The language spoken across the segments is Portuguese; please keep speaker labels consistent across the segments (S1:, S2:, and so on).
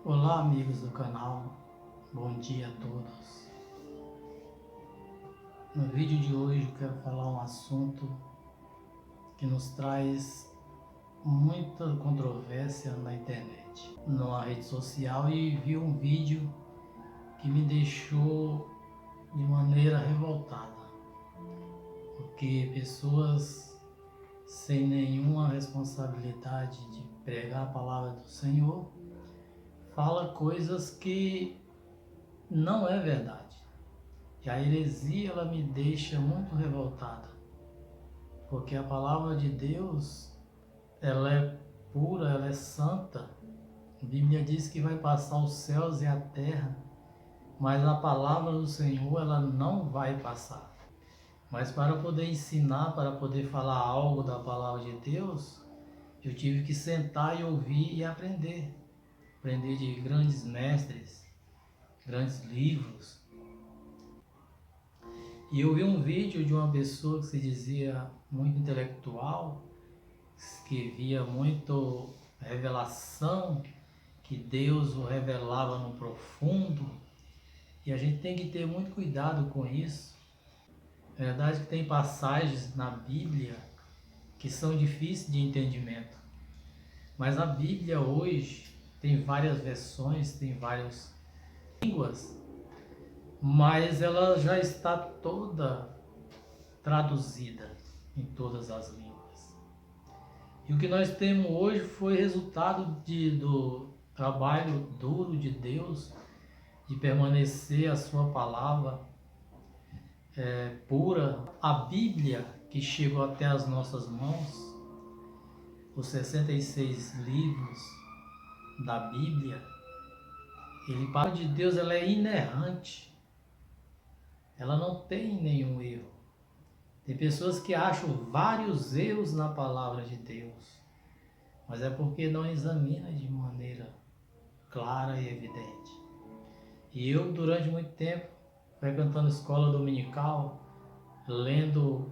S1: Olá, amigos do canal, bom dia a todos. No vídeo de hoje eu quero falar um assunto que nos traz muita controvérsia na internet, numa rede social, e vi um vídeo que me deixou de maneira revoltada, porque pessoas sem nenhuma responsabilidade de pregar a palavra do Senhor falam coisas que não é verdade. E a heresia ela me deixa muito revoltada, porque a palavra de Deus ela é pura, ela é santa. A Bíblia diz que vai passar os céus e a terra, mas a palavra do Senhor ela não vai passar. Mas para poder ensinar, para poder falar algo da palavra de Deus, eu tive que sentar e ouvir e aprender. Aprender de grandes mestres, grandes livros. E eu vi um vídeo de uma pessoa que se dizia muito intelectual, que via muito revelação, que Deus o revelava no profundo, e a gente tem que ter muito cuidado com isso. É verdade que tem passagens na Bíblia que são difíceis de entendimento, mas a Bíblia hoje tem várias versões, tem várias línguas, mas ela já está toda traduzida em todas as línguas. E o que nós temos hoje foi resultado do trabalho duro de Deus, de permanecer a sua palavra pura. A Bíblia que chegou até as nossas mãos, os 66 livros da Bíblia, a palavra de Deus ela é inerrante, ela não tem nenhum erro. Tem pessoas que acham vários erros na palavra de Deus, mas é porque não examina de maneira clara e evidente. E eu, durante muito tempo, frequentando escola dominical, lendo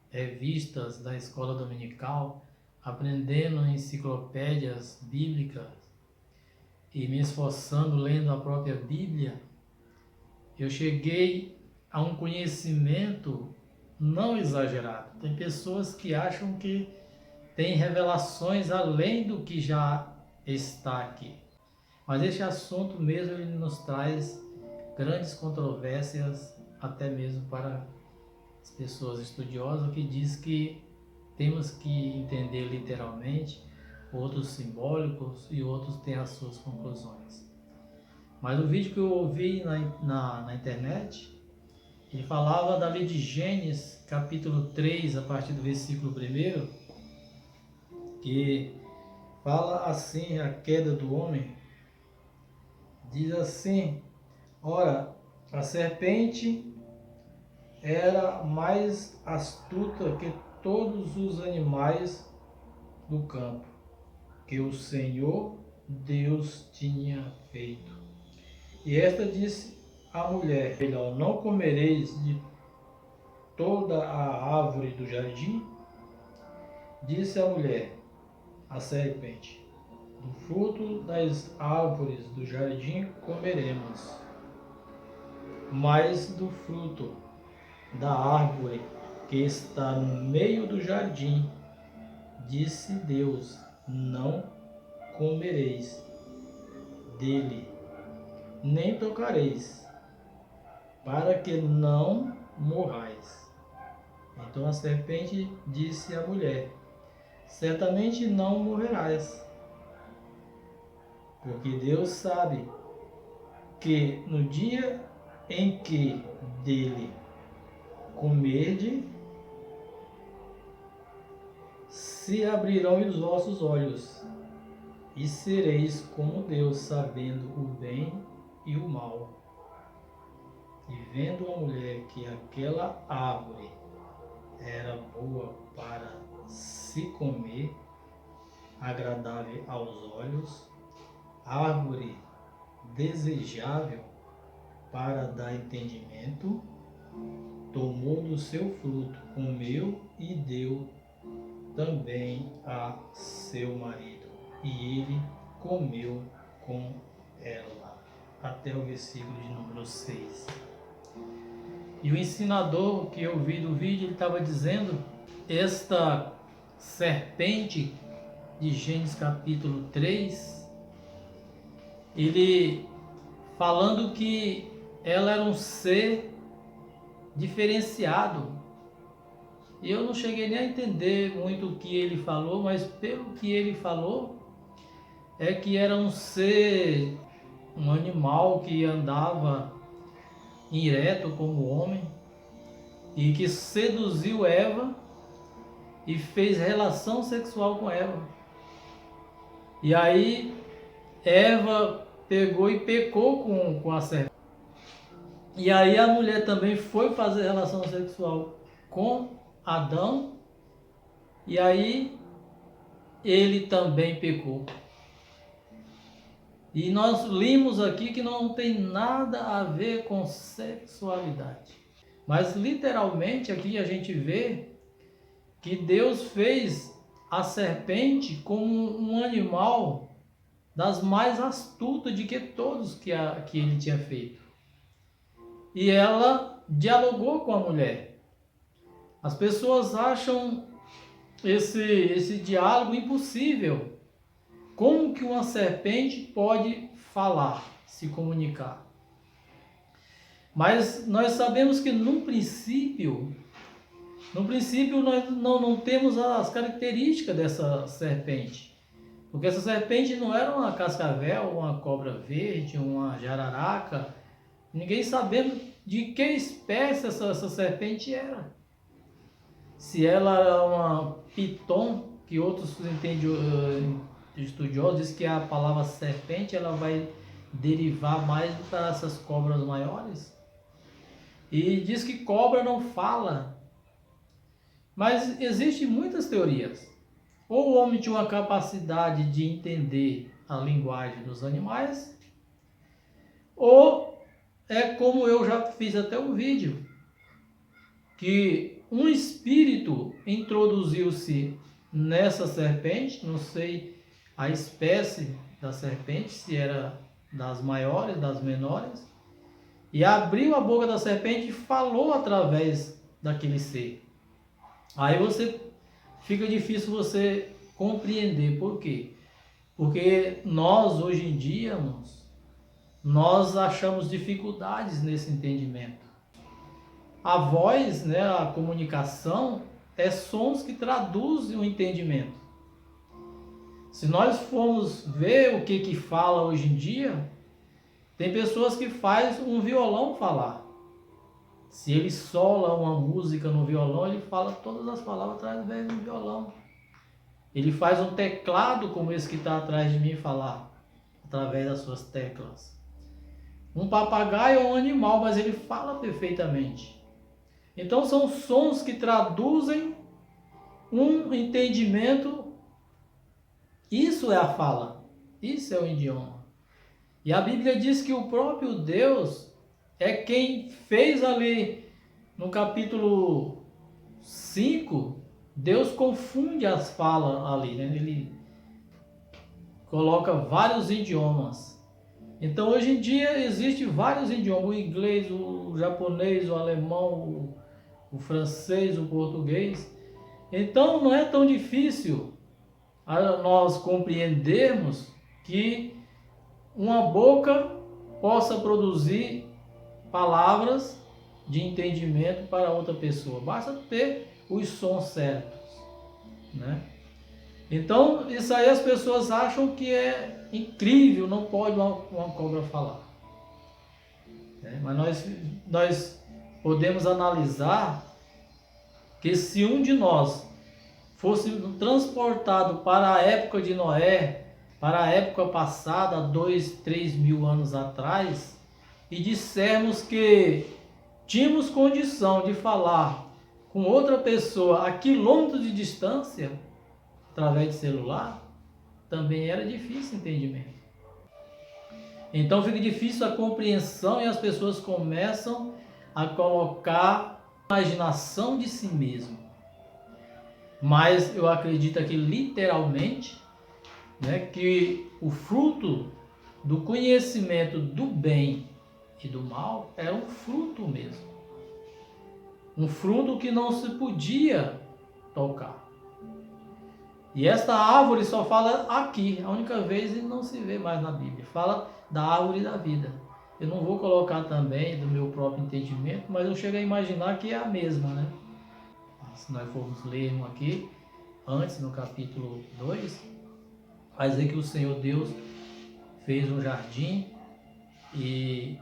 S1: revistas da escola dominical, aprendendo enciclopédias bíblicas e me esforçando lendo a própria Bíblia, eu cheguei a um conhecimento não exagerado. Tem pessoas que acham que tem revelações além do que já está aqui. Mas este assunto mesmo ele nos traz grandes controvérsias, até mesmo para as pessoas estudiosas, que diz que temos que entender literalmente, outros simbólicos e outros têm as suas conclusões. Mas o vídeo que eu ouvi na internet, ele falava dali de Gênesis capítulo 3, a partir do versículo 1, que fala assim a queda do homem. Diz assim: ora, a serpente era mais astuta que todos os animais do campo que o Senhor Deus tinha feito. E esta disse à mulher: não comereis de toda a árvore do jardim? Disse a mulher à serpente: do fruto das árvores do jardim comeremos, mas do fruto da árvore que está no meio do jardim, disse Deus: não comereis dele, nem tocareis, para que não morrais. Então a serpente disse à mulher: certamente não morrerás, porque Deus sabe que no dia em que dele comerdes, se abrirão os vossos olhos, e sereis como Deus, sabendo o bem e o mal. E vendo a mulher que aquela árvore era boa para se comer, agradável aos olhos, árvore desejável para dar entendimento, tomou do seu fruto, comeu e deu também a seu marido, e ele comeu com ela, até o versículo de número 6. E o ensinador que eu vi do vídeo, ele estava dizendo, esta serpente de Gênesis capítulo 3, ele falando que ela era um ser diferenciado. E eu não cheguei nem a entender muito o que ele falou, mas pelo que ele falou, é que era um ser, um animal que andava ereto como homem e que seduziu Eva e fez relação sexual com Eva. E aí Eva pegou e pecou com a serpente. E aí a mulher também foi fazer relação sexual com Adão, e aí ele também pecou. E nós limos aqui que não tem nada a ver com sexualidade. Mas literalmente aqui a gente vê que Deus fez a serpente como um animal das mais astutas de que todos que ele tinha feito. E ela dialogou com a mulher. As pessoas acham esse diálogo impossível. Como que uma serpente pode falar, se comunicar? Mas nós sabemos que no princípio nós não temos as características dessa serpente. Porque essa serpente não era uma cascavel, uma cobra verde, uma jararaca. Ninguém sabendo de que espécie essa serpente era. Se ela era uma piton, que outros estudiosos dizem que a palavra serpente ela vai derivar mais para essas cobras maiores. E diz que cobra não fala. Mas existem muitas teorias. Ou o homem tinha uma capacidade de entender a linguagem dos animais, ou é como eu já fiz até um vídeo, que um espírito introduziu-se nessa serpente, não sei a espécie da serpente, se era das maiores, das menores, e abriu a boca da serpente e falou através daquele ser. Aí fica difícil você compreender. Por quê? Porque nós, hoje em dia, nós achamos dificuldades nesse entendimento. A voz, né, a comunicação, é sons que traduzem o entendimento. Se nós formos ver o que fala hoje em dia, tem pessoas que fazem um violão falar. Se ele sola uma música no violão, ele fala todas as palavras através do violão. Ele faz um teclado como esse que está atrás de mim falar, através das suas teclas. Um papagaio é um animal, mas ele fala perfeitamente. Então são sons que traduzem um entendimento. Isso é a fala. Isso é o idioma. E a Bíblia diz que o próprio Deus é quem fez ali no capítulo 5, Deus confunde as falas ali, né? Ele coloca vários idiomas. Então hoje em dia existem vários idiomas, o inglês, o japonês, o alemão, o francês, o português. Então não é tão difícil nós compreendermos que uma boca possa produzir palavras de entendimento para outra pessoa. Basta ter os sons certos, né? Então, isso aí as pessoas acham que é incrível, não pode uma cobra falar. Mas nós podemos analisar que se um de nós fosse transportado para a época de Noé, para a época passada, 2, 3 mil anos atrás, e dissermos que tínhamos condição de falar com outra pessoa a quilômetros de distância, através de celular, também era difícil o entendimento. Então fica difícil a compreensão e as pessoas começam a colocar a imaginação de si mesmo. Mas eu acredito que literalmente, né, que o fruto do conhecimento do bem e do mal era um fruto mesmo. Um fruto que não se podia tocar. E esta árvore só fala aqui, a única vez e não se vê mais na Bíblia. Fala da árvore da vida. Eu não vou colocar também do meu próprio entendimento, mas eu chego a imaginar que é a mesma, né? Se nós formos ler aqui, antes no capítulo 2, vai dizer que o Senhor Deus fez um jardim e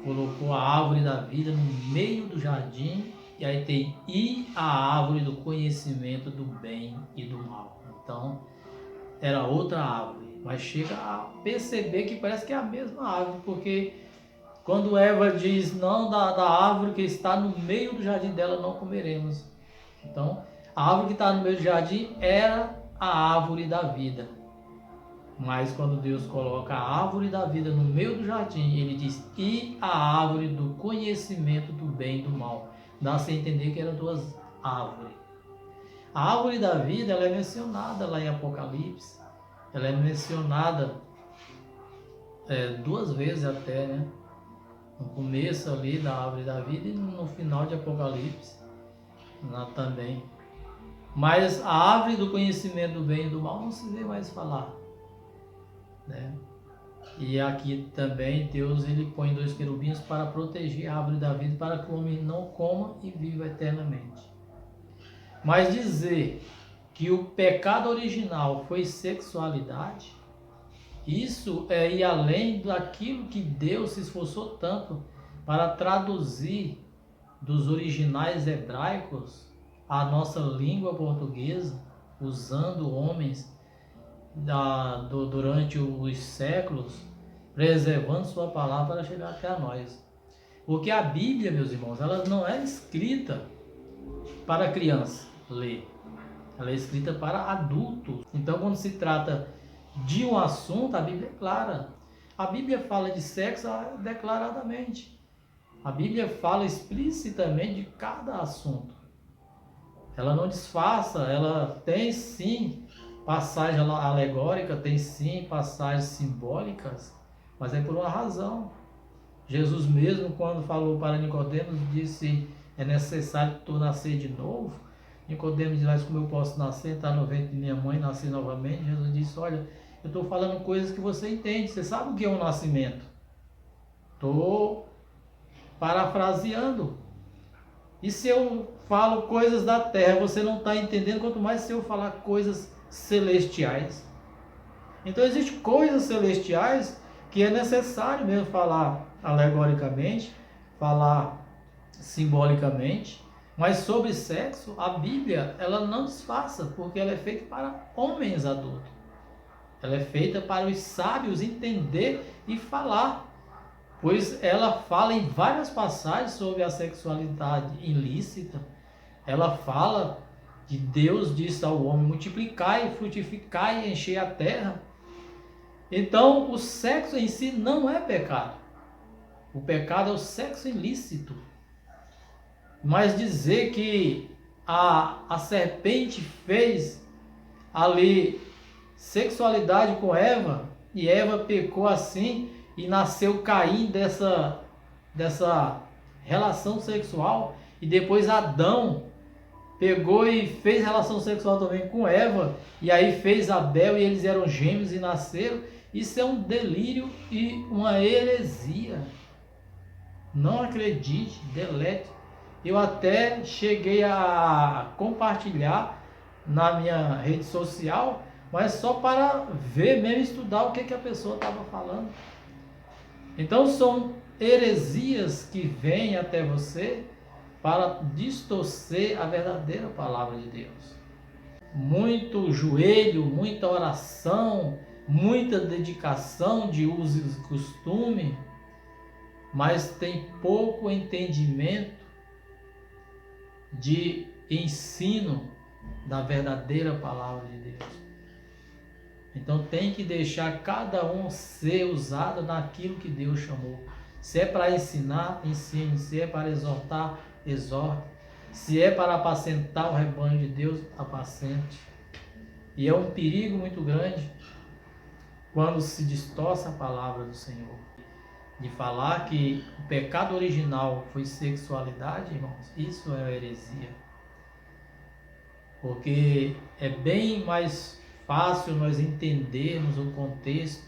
S1: colocou a árvore da vida no meio do jardim, e aí tem a árvore do conhecimento do bem e do mal. Então, era outra árvore, mas chega a perceber que parece que é a mesma árvore, porque quando Eva diz, não, da árvore que está no meio do jardim dela não comeremos. Então, a árvore que está no meio do jardim era a árvore da vida. Mas quando Deus coloca a árvore da vida no meio do jardim, ele diz, e a árvore do conhecimento do bem e do mal. Dá-se a entender que eram duas árvores. A árvore da vida, ela é mencionada lá em Apocalipse. Ela é mencionada duas vezes até, né? No começo ali da árvore da vida e no final de Apocalipse também. Mas a árvore do conhecimento do bem e do mal não se vê mais falar, né? E aqui também Deus ele põe 2 querubins para proteger a árvore da vida, para que o homem não coma e viva eternamente. Mas dizer que o pecado original foi sexualidade, isso é ir além daquilo que Deus se esforçou tanto para traduzir dos originais hebraicos a nossa língua portuguesa, usando homens durante os séculos, preservando sua palavra para chegar até a nós. Porque a Bíblia, meus irmãos, ela não é escrita para criança ler. Ela é escrita para adultos. Então, quando se trata de um assunto, a Bíblia é clara. A Bíblia fala de sexo declaradamente. A Bíblia fala explicitamente de cada assunto. Ela não disfarça, ela tem sim passagem alegórica, tem sim passagens simbólicas, mas é por uma razão. Jesus mesmo, quando falou para Nicodemos, disse, é necessário que tu nascer de novo. Nicodemos diz, mas como eu posso nascer, estar no ventre de minha mãe, nascer novamente? Jesus disse, olha, eu estou falando coisas que você entende, você sabe o que é um nascimento. Estou parafraseando. E se eu falo coisas da terra, você não está entendendo, quanto mais se eu falar coisas celestiais. Então existem coisas celestiais que é necessário mesmo falar alegoricamente, falar simbolicamente, mas sobre sexo, a Bíblia ela não disfarça, porque ela é feita para homens adultos. Ela é feita para os sábios entender e falar, pois ela fala em várias passagens sobre a sexualidade ilícita. Ela fala que Deus disse ao homem, multiplicai, frutificai e enchei a terra. Então, o sexo em si não é pecado. O pecado é o sexo ilícito. Mas dizer que a serpente fez ali sexualidade com Eva, e Eva pecou assim, e nasceu Caim dessa relação sexual, e depois Adão pegou e fez relação sexual também com Eva, e aí fez Abel, e eles eram gêmeos e nasceram. Isso é um delírio e uma heresia. Não acredite, delete. Eu até cheguei a compartilhar na minha rede social, mas só para ver mesmo, estudar o que a pessoa estava falando. Então são heresias que vêm até você para distorcer a verdadeira palavra de Deus. Muito joelho, muita oração, muita dedicação de uso e costume, mas tem pouco entendimento de ensino da verdadeira palavra de Deus. Então tem que deixar cada um ser usado naquilo que Deus chamou. Se é para ensinar, ensine. Se é para exortar, exorte. Se é para apacentar o rebanho de Deus, apacente. E é um perigo muito grande quando se distorce a palavra do Senhor. De falar que o pecado original foi sexualidade, irmãos, isso é heresia. Porque é bem mais fácil nós entendermos o contexto